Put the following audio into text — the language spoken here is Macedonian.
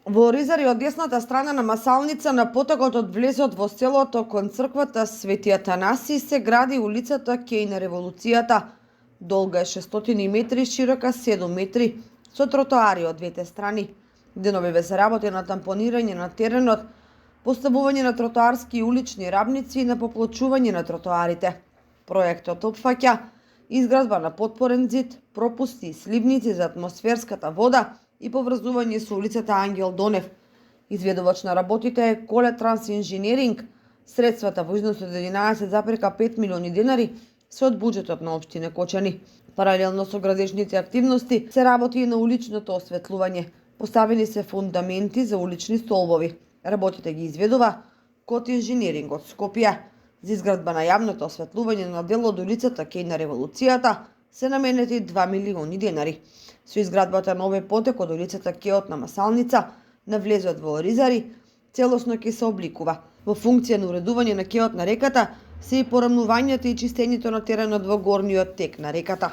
Во Оризари од десната страна на Масалница на потокот од влезот во селото кон црквата Свети Атанаси се гради улицата Кеј на револуцијата. Долга е 600 метри, широка 7 метри, со тротоари од двете страни. Деновиве се работи на тампонирање на теренот, поставување на тротоарски и улични рабници и на поплочување на тротоарите. Проектот опфаќа изградба на потпорен зид, пропусти и сливници за атмосферската вода и поврзување со улицата Ангел Донев. Изведувач на работите е Коле Трансинженеринг. Средствата во износ од 11,5 милиони денари се од буџетот на општина Кочани. Паралелно со градежните активности се работи и на уличното осветлување. Поставени се фундаменти за улични столбови. Работите ги изведува Кот Инженеринг од Скопје. За изградба на јавното осветлување на дел од улицата Кеј на револуцијата се наменети 2 милиони денари. Со изградбата на овој потек од улицата Кеот на Масалница на влезот во Оризари целосно ќе се обликува. Во функција на уредување на кеот на реката се и порамнувањето и чистењето на теренот во горниот тек на реката.